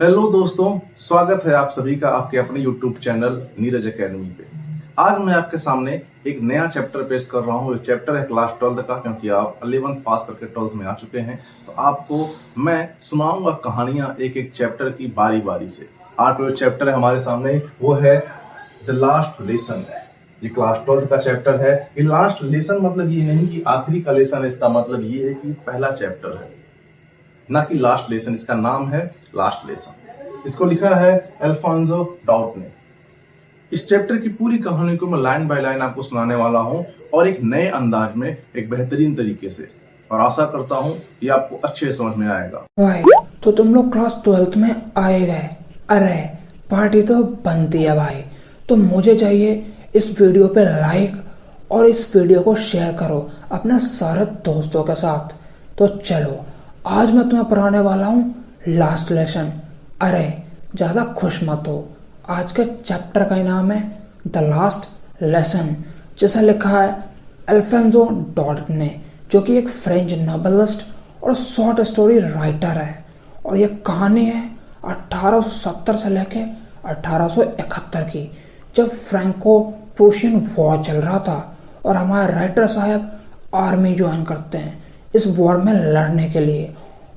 Hello दोस्तों, स्वागत है आप सभी का आपके अपने YouTube चैनल नीरज एकेडमी पे। आज मैं आपके सामने एक नया चैप्टर पेश कर रहा हूँ। एक चैप्टर है क्लास 12 का, क्योंकि आप 11th पास करके 12th में आ चुके हैं। तो आपको मैं सुनाऊंगा कहानियाँ एक एक चैप्टर की बारी बारी से। आज जो चैप्टर है हमारे सामने वो है द लास्ट लेसन। ये क्लास 12 का चैप्टर है। ये लास्ट लेसन मतलब ये नहीं कि आखिरी का लेसन, इसका मतलब ये है कि पहला चैप्टर है, ना कि लास्ट लेसन। इसका नाम है लास्ट लेसन। इसको लिखा है अल्फोंसो डाउट ने। इस चैप्टर की पूरी कहानी को मैं लाइन बाय लाइन आपको सुनाने वाला हूं, और एक नए अंदाज में, एक बेहतरीन तरीके से, और आशा करता हूं ये आपको अच्छे समझ में आएगा। भाई तो तुम लोग क्लास 12th में आए गए। अरे पार्टी तो बनती है भाई। तो मुझे चाहिए इस वीडियो पे लाइक और इस वीडियो को शेयर करो अपने सारे दोस्तों के साथ। तो चलो आज मैं तुम्हें पढ़ाने वाला हूँ लास्ट लेसन। अरे ज़्यादा खुश मत हो, आज के चैप्टर का नाम है द लास्ट लेसन, जैसा लिखा है अल्फोंसो डाउट ने, जो कि एक फ्रेंच नॉवेलिस्ट और शॉर्ट स्टोरी राइटर है। और ये कहानी है 1870 से लेके 1871 की, जब फ्रैंको प्रूशियन वॉर चल रहा था और हमारे राइटर साहब आर्मी ज्वाइन करते हैं इस वॉर में लड़ने के लिए।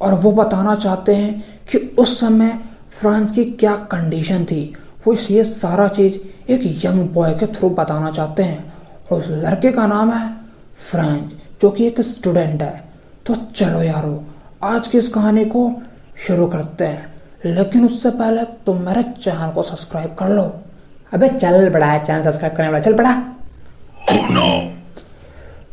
और वो बताना चाहते हैं कि उस समय फ्रांस की क्या कंडीशन थी। वो ये सारा चीज़ एक यंग बॉय के थ्रू बताना चाहते हैं, और उस लड़के का नाम है फ्रेंच, जो कि एक स्टूडेंट है। तो चलो यारो, आज की इस कहानी को शुरू करते हैं, लेकिन उससे पहले तुम मेरे चैनल को सब्सक्राइब कर लो। अबे चल बड़ा है, चैनल सब्सक्राइब करने वाला, चल बड़ा।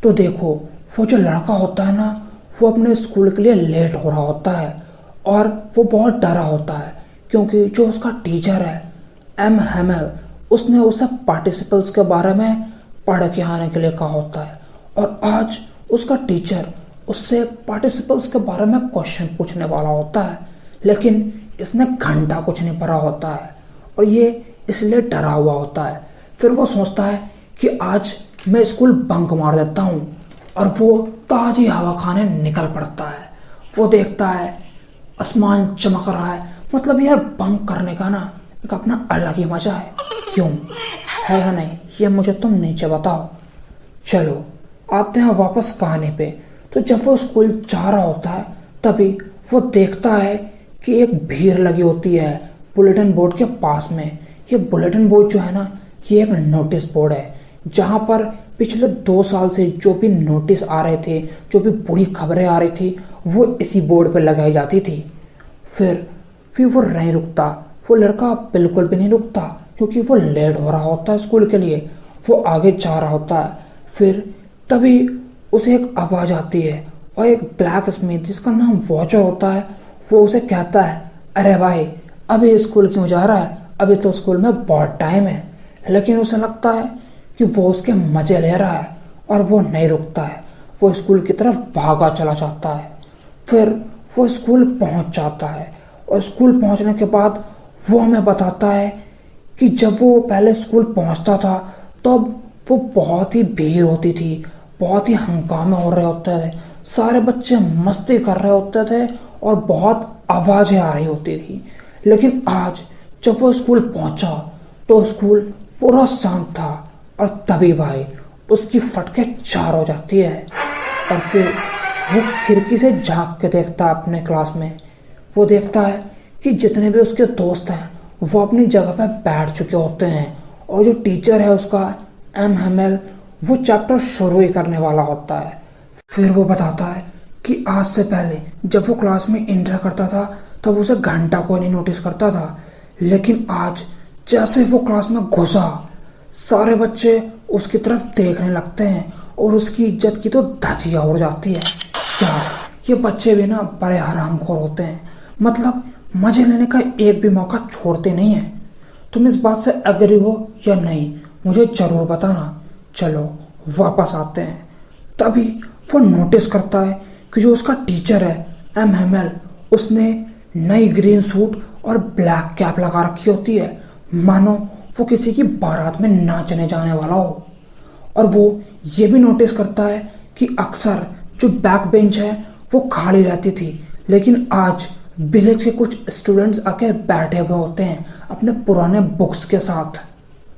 तो देखो, वो जो लड़का होता है ना, वो अपने स्कूल के लिए लेट हो रहा होता है, और वो बहुत डरा होता है, क्योंकि जो उसका टीचर है एम हेमल, उसने उसे पार्टिसिपल्स के बारे में पढ़ के आने के लिए कहा होता है। और आज उसका टीचर उससे पार्टिसिपल्स के बारे में क्वेश्चन पूछने वाला होता है, लेकिन इसने घंटा कुछ नहीं पढ़ा होता है, और ये इसलिए डरा हुआ होता है। फिर वो सोचता है कि आज मैं स्कूल बंक मार देता हूँ, और वो ताजी हवा खाने निकल पड़ता है। वो देखता है आसमान चमक रहा है, मतलब यार बंक करने का ना एक अपना अलग ही मजा है, क्यों है या नहीं, ये मुझे तुम नीचे बताओ। चलो आते हैं वापस कहानी पे। तो जब वो स्कूल जा रहा होता है, तभी वो देखता है कि एक भीड़ लगी होती है बुलेटिन बोर्ड के पास में। ये बुलेटिन बोर्ड जो है ना, ये एक नोटिस बोर्ड है, जहाँ पर पिछले 2 साल से जो भी नोटिस आ रहे थे, जो भी बुरी खबरें आ रही थी, वो इसी बोर्ड पे लगाई जाती थी। फिर वो नहीं रुकता, वो लड़का बिल्कुल भी नहीं रुकता, क्योंकि वो लेट हो रहा होता है स्कूल के लिए। वो आगे जा रहा होता है। फिर तभी उसे एक आवाज़ आती है, और एक ब्लैक स्मिथ जिसका नाम वॉचर होता है, वो उसे कहता है, अरे भाई अभी स्कूल क्यों जा रहा है, अभी तो स्कूल में बहुत टाइम है। लेकिन उसे लगता है कि वो उसके मजे ले रहा है, और वो नहीं रुकता है। वो स्कूल की तरफ भागा चला जाता है। फिर वो स्कूल पहुंच जाता है, और स्कूल पहुंचने के बाद वो हमें बताता है कि जब वो पहले स्कूल पहुंचता था, तब वो बहुत ही भीड़ होती थी, बहुत ही हंगामे हो रहे होते थे, सारे बच्चे मस्ती कर रहे होते थे, और बहुत आवाज़ें आ रही होती थी। लेकिन आज जब वो स्कूल पहुंचा, तो स्कूल पूरा शांत था, और तभी भाई उसकी फटके 4 हो जाती है। और फिर वो खिड़की से झांक के देखता है अपने क्लास में। वो देखता है कि जितने भी उसके दोस्त हैं वो अपनी जगह पर बैठ चुके होते हैं, और जो टीचर है उसका एम हेमल, वो चैप्टर शुरू ही करने वाला होता है। फिर वो बताता है कि आज से पहले जब वो क्लास में इंटर करता था, तब उसे घंटा कोई नहीं नोटिस करता था, लेकिन आज जैसे वो क्लास में घुसा, सारे बच्चे उसकी तरफ देखने लगते हैं, और उसकी इज्जत की तो धज्जियां उड़ जाती है। यार ये बच्चे भी ना बड़े हरामखोर होते हैं, मतलब मजे लेने का एक भी मौका छोड़ते नहीं है। तुम इस बात से एग्री हो या नहीं, मुझे जरूर बताना। चलो वापस आते हैं। तभी वो नोटिस करता है कि जो उसका टीचर है एम हेमल, उसने नई ग्रीन सूट और ब्लैक कैप लगा रखी होती है, मानो वो किसी की बारात में नाचने जाने वाला हो। और वो ये भी नोटिस करता है कि अक्सर जो बैक बेंच है वो खाली रहती थी, लेकिन आज विलेज के कुछ स्टूडेंट्स आके बैठे हुए होते हैं अपने पुराने बुक्स के साथ।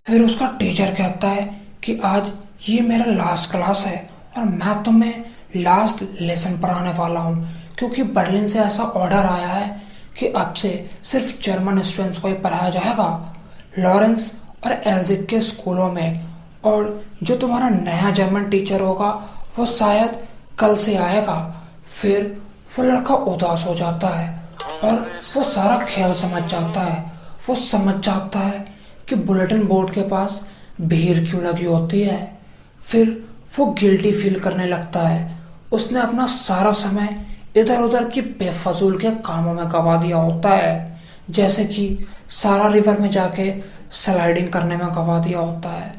फिर उसका टीचर कहता है कि आज ये मेरा लास्ट क्लास है और मैं तुम्हें लास्ट लेसन पढ़ाने वाला हूँ, क्योंकि बर्लिन से ऐसा ऑर्डर आया है कि अब से सिर्फ जर्मन स्टूडेंट्स को ही पढ़ाया जाएगा लॉरेंस और एल्जिक के स्कूलों में, और जो तुम्हारा नया जर्मन टीचर होगा वो शायद कल से आएगा। फिर वो लड़का उदास हो जाता है और वो सारा खेल समझ जाता है। वो समझ जाता है कि बुलेटिन बोर्ड के पास भीड़ क्यों लगी होती है। फिर वो गिल्टी फील करने लगता है। उसने अपना सारा समय इधर उधर की बेफजूल के कामों में गवा दिया होता है, जैसे कि सारा रिवर में जाके स्लाइडिंग करने में गवा दिया होता है।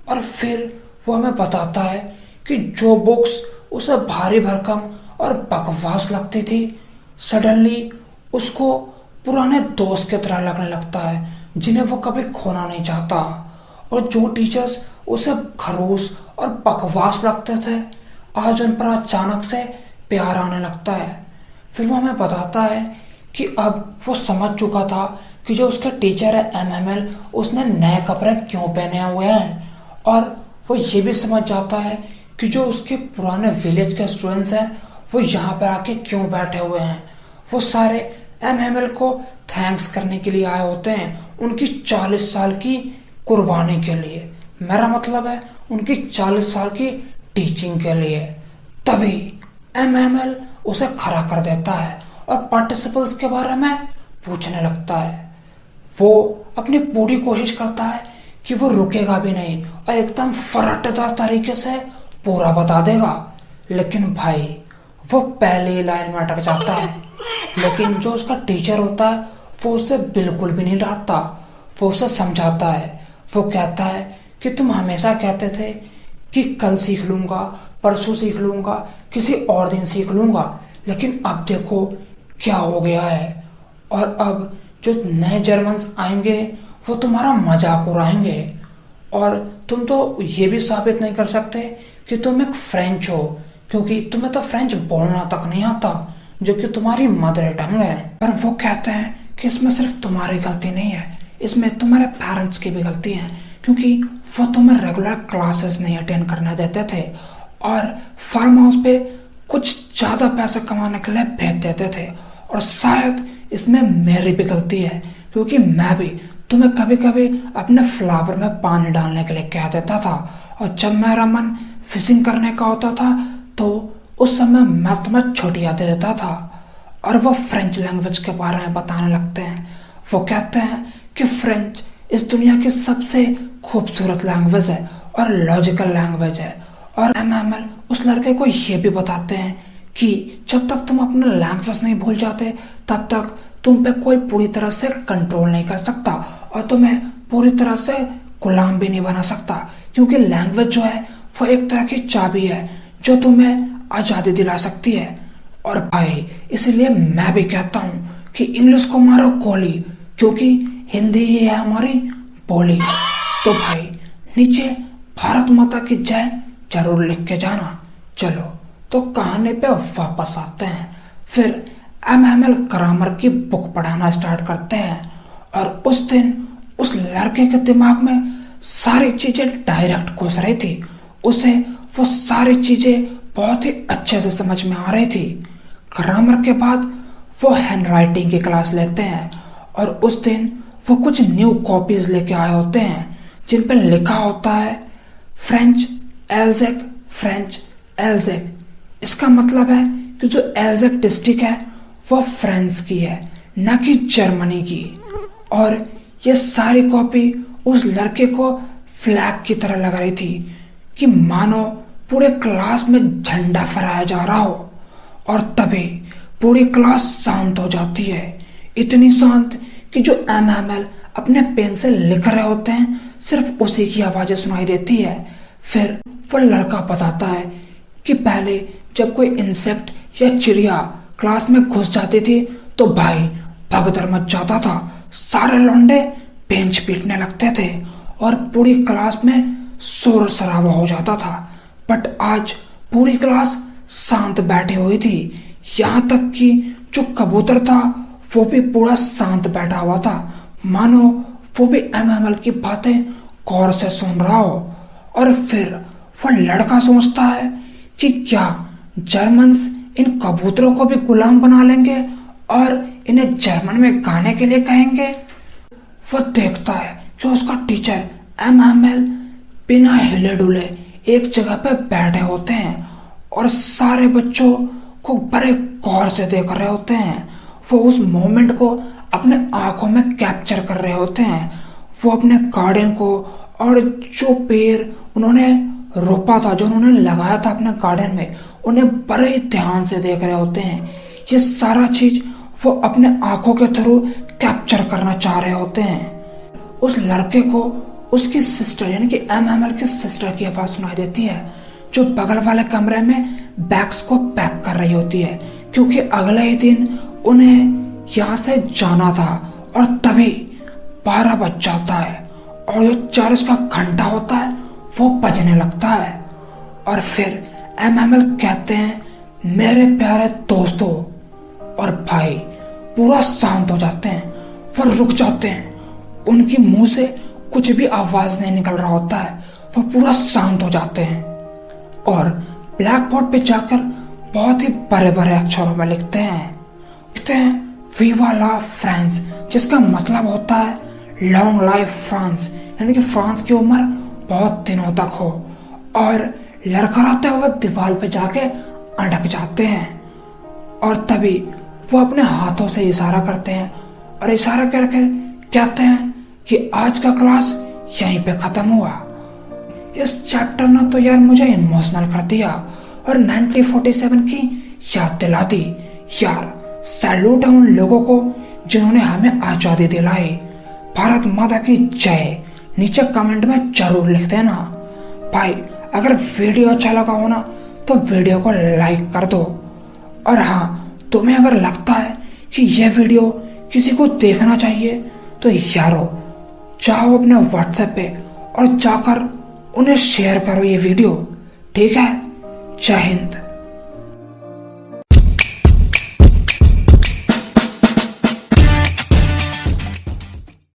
और फिर वो हमें बताता है कि जो बुक्स उसे भारी भरकम और बकवास लगती थी सडनली उसको पुराने दोस्त की तरह लगने लगता है, जिन्हें वो कभी खोना नहीं चाहता। और जो टीचर्स उसे खरूस और बकवास लगते थे आज उन पर अचानक से प्यार आने लगता है। फिर वो हमें बताता है कि अब वो समझ चुका था कि जो उसका टीचर है एमएमएल उसने नए कपड़े क्यों पहने हुए हैं, और वो ये भी समझ जाता है कि जो उसके पुराने विलेज के स्टूडेंट्स हैं वो यहाँ पर आके क्यों बैठे हुए हैं। वो सारे एमएमएल को थैंक्स करने के लिए आए होते हैं, उनकी 40 साल की कुर्बानी के लिए। मेरा मतलब है उनकी 40 साल की टीचिंग के लिए। तभी एमएमएल उसे खड़ा कर देता है और पार्टिसिपल्स के बारे में पूछने लगता है। वो अपनी पूरी कोशिश करता है कि वो रुकेगा भी नहीं और एकदम फराटेदार तरीके से पूरा बता देगा, लेकिन भाई वो पहली लाइन में अटक जाता है। लेकिन जो उसका टीचर होता है वो उसे बिल्कुल भी नहीं डांटता, वो उसे समझाता है। वो कहता है कि तुम हमेशा कहते थे कि कल सीख लूंगा, परसों सीख लूंगा, किसी और दिन सीख लूंगा, लेकिन अब देखो क्या हो गया है। और अब जो नए जर्मन्स आएंगे वो तुम्हारा मजाक उड़ाएंगे, और तुम तो ये भी साबित नहीं कर सकते कि तुम एक फ्रेंच हो, क्योंकि तुम्हें तो फ्रेंच बोलना तक नहीं आता, जो कि तुम्हारी मदर टंग है। पर वो कहते हैं कि इसमें सिर्फ तुम्हारी गलती नहीं है, इसमें तुम्हारे पेरेंट्स की भी गलती है, क्योंकि वो तुम्हें रेगुलर क्लासेस नहीं अटेंड करने देते थे और फार्म हाउस पे कुछ ज़्यादा पैसे कमाने के लिए भेज देते थे। और शायद इसमें मेरी भी गलती है, क्योंकि मैं भी तुम्हें कभी कभी अपने फ्लावर में पानी डालने के लिए कह देता था, और जब मेरा मन फिशिंग करने का होता था तो उस समय मैं तुम्हें छुट्टियाँ दे देता था। और वो फ्रेंच लैंग्वेज के बारे में बताने लगते हैं। वो कहते हैं कि फ्रेंच इस दुनिया की सबसे खूबसूरत लैंग्वेज है और लॉजिकल लैंग्वेज है। और एमएमएल उस लड़के को ये भी बताते हैं कि जब तक तुम अपना लैंग्वेज नहीं भूल जाते तब तक तुम पे कोई पूरी तरह से कंट्रोल नहीं कर सकता और तुम्हें पूरी तरह से गुलाम भी नहीं बना सकता, क्योंकि लैंग्वेज जो है वो एक तरह की चाबी है जो तुम्हें आज़ादी दिला सकती है। और भाई इसलिए मैं भी कहता हूँ कि इंग्लिश को मारो गोली, क्योंकि हिंदी ही है हमारी बोली। तो भाई नीचे भारत माता की जय जरूर लिख के जाना। चलो तो कहानी पे वापस आते हैं। फिर एमएमएल ग्रामर की बुक पढ़ाना स्टार्ट करते हैं, और उस दिन उस लड़के के दिमाग में सारी चीजें डायरेक्ट घुस रही थी। उसे वो सारी चीजें बहुत ही अच्छे से समझ में आ रही थी। ग्रामर के बाद वो हैंडराइटिंग की क्लास लेते हैं, और उस दिन वो कुछ न्यू कॉपीज लेके आए होते हैं जिन पर लिखा होता है फ्रेंच एल्जेक, फ्रेंच एल्जेक। इसका मतलब है कि जो एल्जेक डिस्ट्रिक्ट है वो फ्रांस की है, न कि जर्मनी की। और ये सारी कॉपी उस लड़के को फ्लैग की तरह लग रही थी, कि मानो पूरे क्लास में झंडा फहराया जा रहा हो। और तभी पूरी क्लास शांत हो जाती है, इतनी शांत कि जो एमएमएल अपने पेन से लिख रहे होते हैं सिर्फ उसी की आवाजें सुनाई देती है। फिर वो लड़का बताता है कि पहले जब कोई इंसेक्ट या चिड़िया क्लास में घुस जाती थी तो भाई भगदड़ मच जाता था, सारे लौंडे बेंच पीटने लगते थे और पूरी क्लास में शोर शराबा हो जाता था। बट आज पूरी क्लास शांत बैठी हुई थी, यहाँ तक कि जो कबूतर था वो भी पूरा शांत बैठा हुआ था, मानो वो भी एमएमएल की बातें गौर से सुन रहा हो। और फिर वो लड़का सोचता है कि क्या जर्मन्स इन कबूतरों को भी गुलाम बना लेंगे और इन्हें जर्मन में गाने के लिए कहेंगे। वो देखता है कि उसका टीचर एमएमएल बिना हिले डुले एक जगह पे बैठे होते हैं और सारे बच्चों को बड़े गौर से देख रहे होते हैं। वो उस मोमेंट को अपने आंखों में कैप्चर कर रहे होते हैं। वो अपने गार्डन को और जो पेड़ उन्होंने रोपा था, जो उन्होंने लगाया था अपने गार्डन में, उन्हें बड़े ध्यान से देख रहे होते हैं। ये सारा चीज वो अपने आंखों के थ्रू कैप्चर करना चाह रहे होते हैं। उस लड़के को उसकी सिस्टर यानी कि एमएमएल की सिस्टर की आवाज सुनाई देती है, जो बगल वाले कमरे में बैग्स को पैक कर रही होती है, क्योंकि अगले ही दिन उन्हें यहाँ से जाना था। और तभी 12 बज जाता है और जो चर्च का घंटा होता है वो बजने लगता है। और फिर एमएमएल कहते हैं, मेरे प्यारे दोस्तों, और भाई पूरा शांत हो जाते हैं। वो रुक जाते हैं, उनकी मुंह से कुछ भी आवाज नहीं निकल रहा होता है। वो पूरा शांत हो जाते हैं और ब्लैक बोर्ड पे जाकर बहुत ही बड़े बड़े अक्षरों में लिखते हैं वीवा ला फ्रांस, जिसका मतलब होता है लॉन्ग लाइफ फ्रांस, यानी कि फ्रांस की उम्र बहुत दिनों तक हो। और लड़खड़ाते हुए दीवार पे जाके अटक जाते हैं और तभी वो अपने हाथों से इशारा करते हैं और इशारा करके कहते हैं कि आज का क्लास यहीं पे खत्म हुआ। इस चैप्टर ने तो यार मुझे इमोशनल कर दिया और 1947 की याद दिला दी। यार सैल्यूट है उन लोगों को जिन्होंने हमें आजादी दिलाई। भारत माता की जय। नीचे कमेंट में जरूर लिख देना। भाई अगर वीडियो अच्छा लगा हो ना तो वीडियो को लाइक कर दो। और हाँ, तुम्हें अगर लगता है कि यह वीडियो किसी को देखना चाहिए तो यारो जाओ अपने व्हाट्सएप पे और जाकर उन्हें शेयर करो ये वीडियो। ठीक है, जय हिंद।